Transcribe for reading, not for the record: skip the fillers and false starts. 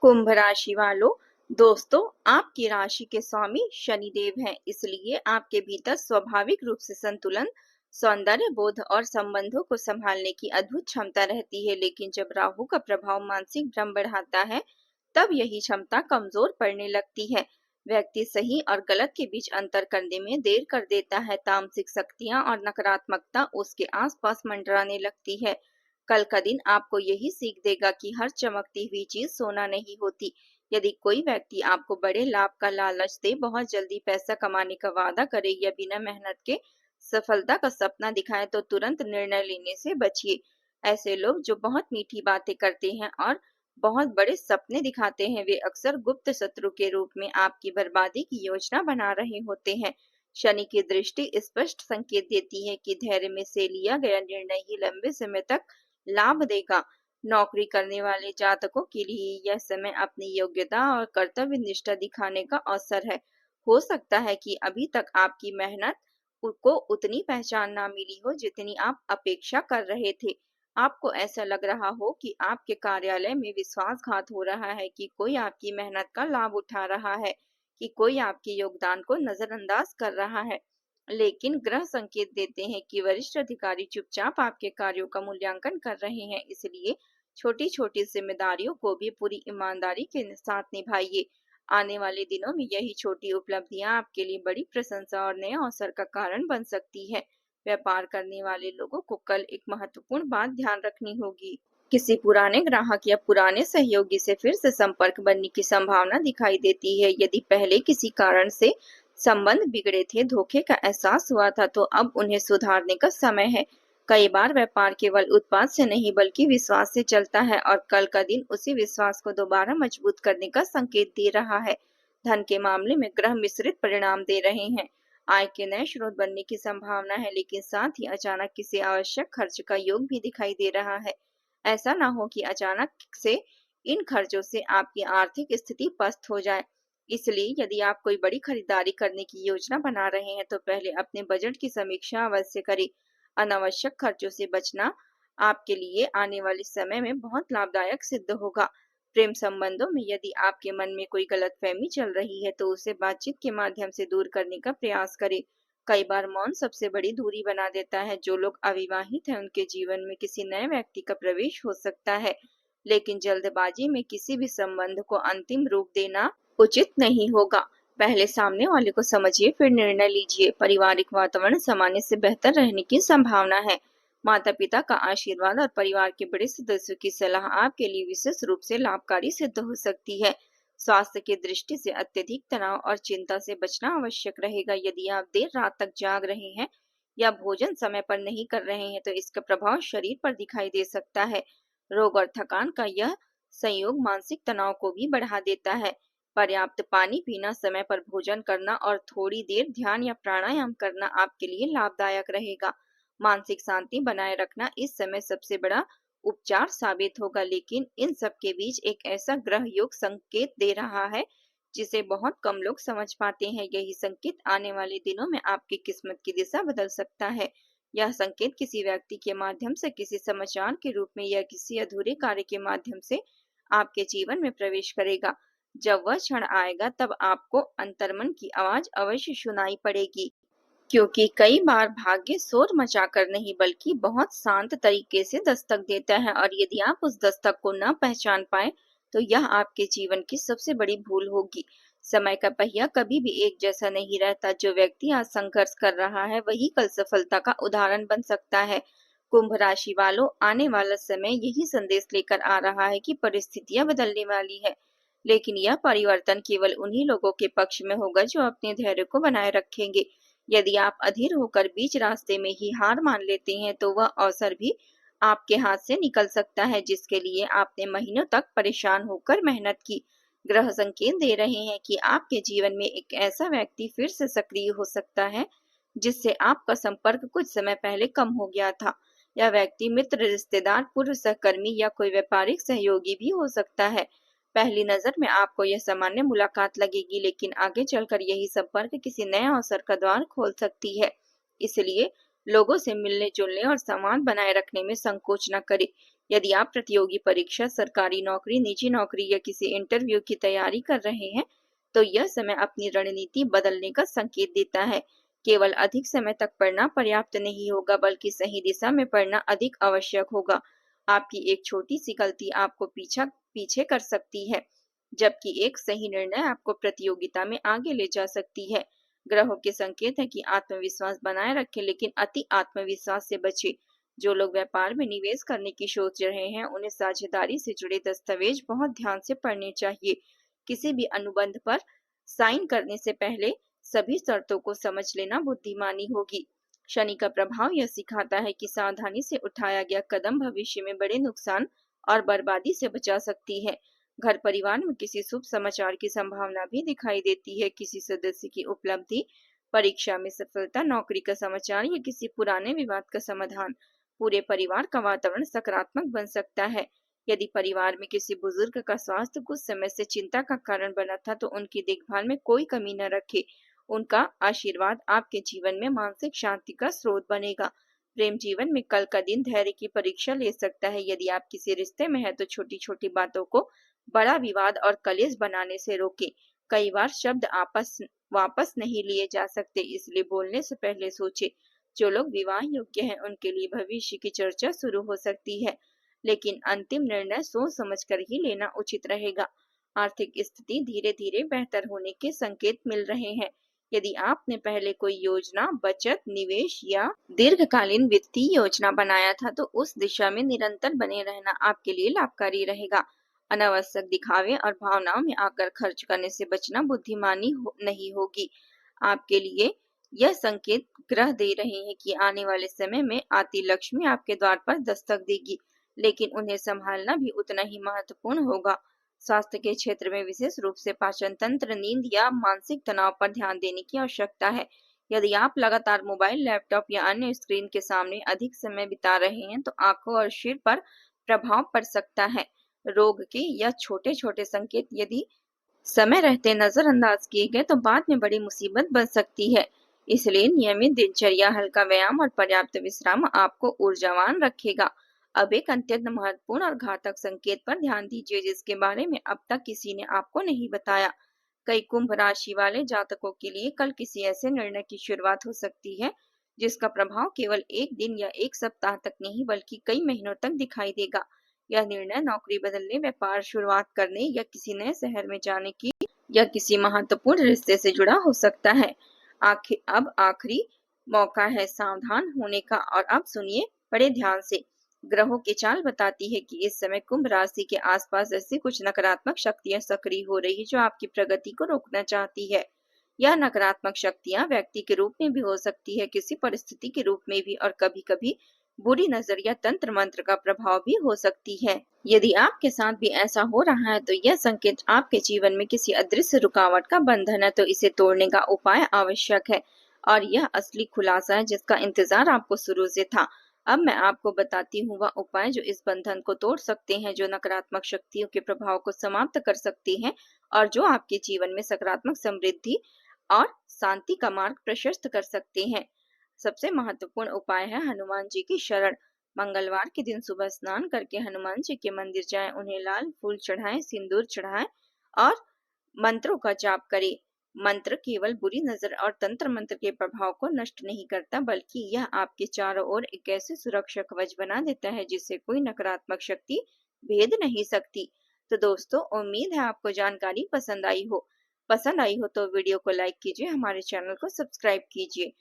कुंभ राशि वालों, दोस्तों, आपकी राशि के स्वामी शनिदेव हैं, इसलिए आपके भीतर स्वाभाविक रूप से संतुलन, सौंदर्य बोध और संबंधों को संभालने की अद्भुत क्षमता रहती है। लेकिन जब राहु का प्रभाव मानसिक भ्रम बढ़ाता है, तब यही क्षमता कमजोर पड़ने लगती है। व्यक्ति सही और गलत के बीच अंतर करने में देर कर देता है। तामसिक शक्तियां और नकारात्मकता उसके आसपास मंडराने लगती है। कल का दिन आपको यही सीख देगा कि हर चमकती हुई चीज सोना नहीं होती। यदि कोई व्यक्ति आपको बड़े लाभ का लालच दे, बहुत जल्दी पैसा कमाने का वादा करे या बिना मेहनत के सफलता का सपना दिखाए, तो तुरंत निर्णय लेने से बचिए। ऐसे लोग जो बहुत मीठी बातें करते हैं और बहुत बड़े सपने दिखाते हैं, वे अक्सर गुप्त शत्रु के रूप में आपकी बर्बादी की योजना बना रहे होते हैं। शनि की दृष्टि स्पष्ट संकेत देती है कि धैर्य में से लिया गया निर्णय ही लंबे समय तक लाभ देगा। नौकरी करने वाले जातकों के लिए यह समय अपनी योग्यता और कर्तव्य निष्ठा दिखाने का अवसर है। हो सकता है कि अभी तक आपकी मेहनत को उतनी पहचान ना मिली हो जितनी आप अपेक्षा कर रहे थे। आपको ऐसा लग रहा हो कि आपके कार्यालय में विश्वासघात हो रहा है, कि कोई आपकी मेहनत का लाभ उठा रहा है, कि कोई आपके योगदान को नजरअंदाज कर रहा है। लेकिन ग्रह संकेत देते हैं कि वरिष्ठ अधिकारी चुपचाप आपके कार्यों का मूल्यांकन कर रहे हैं, इसलिए छोटी छोटी जिम्मेदारियों को भी पूरी ईमानदारी के साथ निभाइए। आने वाले दिनों में यही छोटी उपलब्धियां आपके लिए बड़ी प्रशंसा और नए अवसर का कारण बन सकती है। व्यापार करने वाले लोगों को कल एक महत्वपूर्ण बात ध्यान रखनी होगी। किसी पुराने ग्राहक या पुराने सहयोगी से फिर से संपर्क बनने की संभावना दिखाई देती है। यदि पहले किसी कारण से संबंध बिगड़े थे, धोखे का एहसास हुआ था, तो अब उन्हें सुधारने का समय है। कई बार व्यापार केवल उत्पाद से नहीं बल्कि विश्वास से चलता है, और कल का दिन उसी विश्वास को दोबारा मजबूत करने का संकेत दे रहा है। धन के मामले में ग्रह मिश्रित परिणाम दे रहे हैं। आय के नए स्रोत बनने की संभावना है, लेकिन साथ ही अचानक किसी आवश्यक खर्च का योग भी दिखाई दे रहा है। ऐसा ना हो कि अचानक से इन खर्चों से आपकी आर्थिक स्थिति पस्त हो जाए। इसलिए यदि आप कोई बड़ी खरीदारी करने की योजना बना रहे हैं, तो पहले अपने बजट की समीक्षा अवश्य करें। अनावश्यक खर्चों से बचना आपके लिए आने वाले समय में बहुत लाभदायक सिद्ध होगा। प्रेम संबंधों में यदि आपके मन में कोई गलतफहमी चल रही है, तो उसे बातचीत के माध्यम से दूर करने का प्रयास करें। कई बार मौन सबसे बड़ी दूरी बना देता है। जो लोग अविवाहित हैं, उनके जीवन में किसी नए व्यक्ति का प्रवेश हो सकता है, लेकिन जल्दबाजी में किसी भी संबंध को अंतिम रूप देना उचित नहीं होगा। पहले सामने वाले को समझिए, फिर निर्णय लीजिए। पारिवारिक वातावरण सामान्य से बेहतर रहने की संभावना है। माता पिता का आशीर्वाद और परिवार के बड़े सदस्यों की सलाह आपके लिए विशेष रूप से लाभकारी सिद्ध हो सकती है। स्वास्थ्य की दृष्टि से अत्यधिक तनाव और चिंता से बचना आवश्यक रहेगा। यदि आप देर रात तक जाग रहे हैं या भोजन समय पर नहीं कर रहे हैं, तो इसका प्रभाव शरीर पर दिखाई दे सकता है। रोग और थकान का यह संयोग मानसिक तनाव को भी बढ़ा देता है। पर्याप्त पानी पीना, समय पर भोजन करना और थोड़ी देर ध्यान या प्राणायाम करना आपके लिए लाभदायक रहेगा। मानसिक शांति बनाए रखना इस समय सबसे बड़ा उपचार साबित होगा। लेकिन इन सब के बीच एक ऐसा ग्रह योग संकेत दे रहा है जिसे बहुत कम लोग समझ पाते हैं। यही संकेत आने वाले दिनों में आपकी किस्मत की दिशा बदल सकता है। यह संकेत किसी व्यक्ति के माध्यम से, किसी समाचार के रूप में या किसी अधूरे कार्य के माध्यम से आपके जीवन में प्रवेश करेगा। जब वह क्षण आएगा, तब आपको अंतर्मन की आवाज अवश्य सुनाई पड़ेगी, क्योंकि कई बार भाग्य शोर मचाकर नहीं बल्कि बहुत शांत तरीके से दस्तक देता है, और यदि आप उस दस्तक को न पहचान पाए, तो यह आपके जीवन की सबसे बड़ी भूल होगी। समय का पहिया कभी भी एक जैसा नहीं रहता। जो व्यक्ति आज संघर्ष कर रहा है, वही कल सफलता का उदाहरण बन सकता है। कुंभ राशि वालों, आने वाला समय यही संदेश लेकर आ रहा है कि परिस्थितियां बदलने वाली है, लेकिन यह परिवर्तन केवल उन्हीं लोगों के पक्ष में होगा जो अपने धैर्य को बनाए रखेंगे। यदि आप अधीर होकर बीच रास्ते में ही हार मान लेते हैं, तो वह अवसर भी आपके हाथ से निकल सकता है, जिसके लिए आपने महीनों तक परेशान होकर मेहनत की। ग्रह संकेत दे रहे हैं कि आपके जीवन में एक ऐसा व्यक्ति फिर से सक्रिय हो सकता है जिससे आपका संपर्क कुछ समय पहले कम हो गया था। यह व्यक्ति मित्र, रिश्तेदार, पूर्व सहकर्मी या कोई व्यापारिक सहयोगी भी हो सकता है। पहली नजर में आपको यह सामान्य मुलाकात लगेगी, लेकिन आगे चलकर यही संपर्क किसी नए अवसर का द्वार खोल सकती है। इसलिए लोगों से मिलने जुलने और संवाद बनाए रखने में संकोच न करें। यदि आप प्रतियोगी परीक्षा, सरकारी नौकरी, निजी नौकरी या किसी इंटरव्यू की तैयारी कर रहे हैं, तो यह समय अपनी रणनीति बदलने का संकेत देता है। केवल अधिक समय तक पढ़ना पर्याप्त नहीं होगा, बल्कि सही दिशा में पढ़ना अधिक आवश्यक होगा। आपकी एक छोटी सी गलती आपको पीछे कर सकती है, जबकि एक सही निर्णय आपको प्रतियोगिता में आगे ले जा सकती है। ग्रहों के संकेत है कि आत्मविश्वास बनाए रखें, लेकिन अति आत्मविश्वास से बचें। जो लोग व्यापार में निवेश करने की सोच रहे हैं, उन्हें साझेदारी से जुड़े दस्तावेज बहुत ध्यान से पढ़ने चाहिए। किसी भी अनुबंध पर साइन करने से पहले सभी शर्तों को समझ लेना बुद्धिमानी होगी। शनि का प्रभाव यह सिखाता है कि सावधानी से उठाया गया कदम भविष्य में बड़े नुकसान और बर्बादी से बचा सकती है। घर परिवार में किसी शुभ समाचार की संभावना भी दिखाई देती है। किसी सदस्य की उपलब्धि, परीक्षा में सफलता, नौकरी का समाचार या किसी पुराने विवाद का समाधान। पूरे परिवार का वातावरण सकारात्मक बन सकता है। यदि परिवार में किसी बुजुर्ग का स्वास्थ्य कुछ समय से चिंता का कारण बना था, तो उनकी देखभाल में कोई कमी न रखें। उनका आशीर्वाद आपके जीवन में मानसिक शांति का स्रोत बनेगा। प्रेम जीवन में कल का दिन धैर्य की परीक्षा ले सकता है। यदि आप किसी रिश्ते में हैं, तो छोटी छोटी बातों को बड़ा विवाद और कलेश बनाने से रोकें। कई बार शब्द आपस वापस नहीं लिए जा सकते, इसलिए बोलने से पहले सोचें। जो लोग विवाह योग्य हैं, उनके लिए भविष्य की चर्चा शुरू हो सकती है, लेकिन अंतिम निर्णय सोच समझकर ही लेना उचित रहेगा। आर्थिक स्थिति धीरे धीरे बेहतर होने के संकेत मिल रहे हैं। यदि आपने पहले कोई योजना, बचत, निवेश या दीर्घकालीन वित्तीय योजना बनाया था, तो उस दिशा में निरंतर बने रहना आपके लिए लाभकारी रहेगा। अनावश्यक दिखावे और भावनाओं में आकर खर्च करने से बचना बुद्धिमानी नहीं होगी। आपके लिए यह संकेत ग्रह दे रहे हैं कि आने वाले समय में आती लक्ष्मी आपके द्वार पर दस्तक देगी, लेकिन उन्हें संभालना भी उतना ही महत्वपूर्ण होगा। स्वास्थ्य के क्षेत्र में विशेष रूप से पाचन तंत्र, नींद या मानसिक तनाव पर ध्यान देने की आवश्यकता है। यदि आप लगातार मोबाइल, लैपटॉप या अन्य स्क्रीन के सामने अधिक समय बिता रहे हैं, तो आंखों और सिर पर प्रभाव पड़ सकता है। रोग के यह छोटे छोटे संकेत यदि समय रहते नजरअंदाज किए गए, तो बाद में बड़ी मुसीबत बन सकती है। इसलिए नियमित दिनचर्या, हल्का व्यायाम और पर्याप्त विश्राम आपको ऊर्जावान रखेगा। अब एक अत्यंत महत्वपूर्ण और घातक संकेत पर ध्यान दीजिए, जिसके बारे में अब तक किसी ने आपको नहीं बताया। कई कुंभ राशि वाले जातकों के लिए कल किसी ऐसे निर्णय की शुरुआत हो सकती है, जिसका प्रभाव केवल एक दिन या एक सप्ताह तक नहीं, बल्कि कई महीनों तक दिखाई देगा। यह निर्णय नौकरी बदलने, व्यापार शुरुआत करने या किसी नए शहर में जाने की या किसी महत्वपूर्ण रिश्ते से जुड़ा हो सकता है। अब आखिरी मौका है सावधान होने का। और अब सुनिए बड़े ध्यान से। ग्रहों की चाल बताती है कि इस समय कुंभ राशि के आसपास ऐसी कुछ नकारात्मक शक्तियां सक्रिय हो रही है, जो आपकी प्रगति को रोकना चाहती है। यह नकारात्मक शक्तियां व्यक्ति के रूप में भी हो सकती है, किसी परिस्थिति के रूप में भी, और कभी-कभी बुरी नजर या तंत्र मंत्र का प्रभाव भी हो सकती है। यदि आपके साथ भी ऐसा हो रहा है, तो यह संकेत आपके जीवन में किसी अदृश्य रुकावट का बंधन है, तो इसे तोड़ने का उपाय आवश्यक है। और यह असली खुलासा है जिसका इंतजार आपको शुरू से था। अब मैं आपको बताती हूँ वह उपाय जो इस बंधन को तोड़ सकते हैं, जो नकारात्मक शक्तियों के प्रभाव को समाप्त कर सकते हैं और जो आपके जीवन में सकारात्मक समृद्धि और शांति का मार्ग प्रशस्त कर सकते हैं। सबसे महत्वपूर्ण उपाय है हनुमान जी की शरण। मंगलवार के दिन सुबह स्नान करके हनुमान जी के मंदिर जाएं, उन्हें लाल फूल चढ़ाएं, सिंदूर चढ़ाएं और मंत्रों का जाप करें। मंत्र केवल बुरी नजर और तंत्र मंत्र के प्रभाव को नष्ट नहीं करता, बल्कि यह आपके चारों ओर एक ऐसे सुरक्षा कवच बना देता है जिससे कोई नकारात्मक शक्ति भेद नहीं सकती। तो दोस्तों, उम्मीद है आपको जानकारी पसंद आई हो। तो वीडियो को लाइक कीजिए, हमारे चैनल को सब्सक्राइब कीजिए